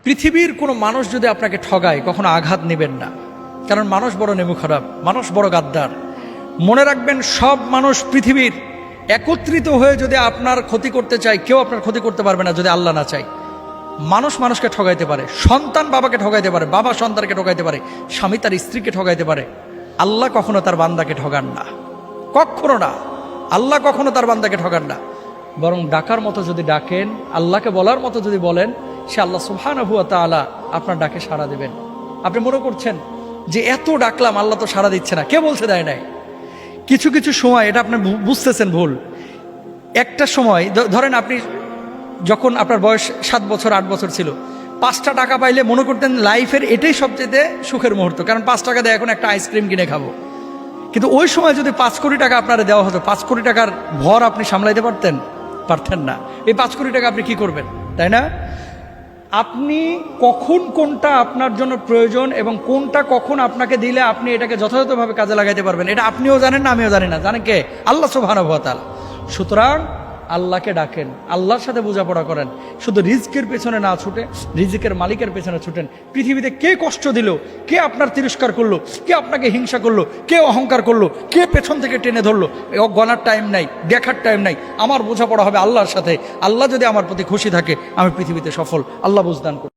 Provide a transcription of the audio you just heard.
পৃথিবীর কোনো মানুষ যদি আপনাকে ঠগায় কখনো আঘাত নেবেন না, কারণ মানুষ বড় নেমু খারাপ, মানুষ বড় গাদ্দার। মনে রাখবেন, সব মানুষ পৃথিবীর একত্রিত হয়ে যদি আপনার ক্ষতি করতে চায়, কেউ আপনার ক্ষতি করতে পারবে না যদি আল্লাহ না চায়। মানুষ মানুষকে ঠগাইতে পারে, সন্তান বাবাকে ঠগাইতে পারে, বাবা সন্তানকে ঠগাইতে পারে, স্বামী তার স্ত্রীকে ঠগাইতে পারে। আল্লাহ কখনো তার বান্দাকে ঠগান না, কখনো না। আল্লাহ কখনো তার বান্দাকে ঠগান না। বরং ডাকার মতো যদি ডাকেন, আল্লাহকে বলার মতো যদি বলেন, সে আল্লাহ সুবহানাহু ওয়া তাআলা আপনার ডাকে সাড়া দেবেন। আপনি মনে করছেন যে এত ডাকলাম আল্লাহ তো সাড়া দিচ্ছে না, কে বলছে দেয় নাই? কিছু কিছু সময় এটা আপনি বুঝতেছেন ভুল। একটা সময় ধরেন, আপনি যখন আপনার বয়স 7 বছর 8 বছর ছিল, 5টা টাকা পাইলে মনে করতেন লাইফের এটাই সবচেয়ে সুখের মুহূর্ত, কারণ 5 টাকা দিয়ে এখন একটা আইসক্রিম কিনে খাবো। কিন্তু ওই সময় যদি 5 কোটি টাকা আপনারা দেওয়া হতো, 5 কোটি টাকার ভর আপনি সামলাইতে পারতেন না। এই 5 কোটি টাকা আপনি কি করবেন, তাই না? আপনি কখন কোনটা আপনার জন্য প্রয়োজন এবং কোনটা কখন আপনাকে দিলে আপনি এটাকে যথাযথভাবে কাজে লাগাইতে পারবেন, এটা আপনিও জানেন না, আমিও জানি না। জানেন কে? আল্লাহ সুবহানাহু ওয়া তাআলা। সুতরাং আল্লাহকে ডাকেন, আল্লাহর সাথে বোঝাপড়া করেন, শুধু রিজকের পেছনে না ছুটে রিজকের মালিকের পেছনে ছুটেন। পৃথিবীতে কে কষ্ট দিল, কে আপনার তিরস্কার করলো, কে আপনাকে হিংসা করলো, কে অহংকার করলো, কে পেছন থেকে টেনে ধরলো, গণার টাইম নাই, দেখার টাইম নাই। আমার বোঝাপড়া হবে আল্লাহর সাথে। আল্লাহ যদি আমার প্রতি খুশি থাকে, আমি পৃথিবীতে সফল। আল্লাহ বুঝদান করুন।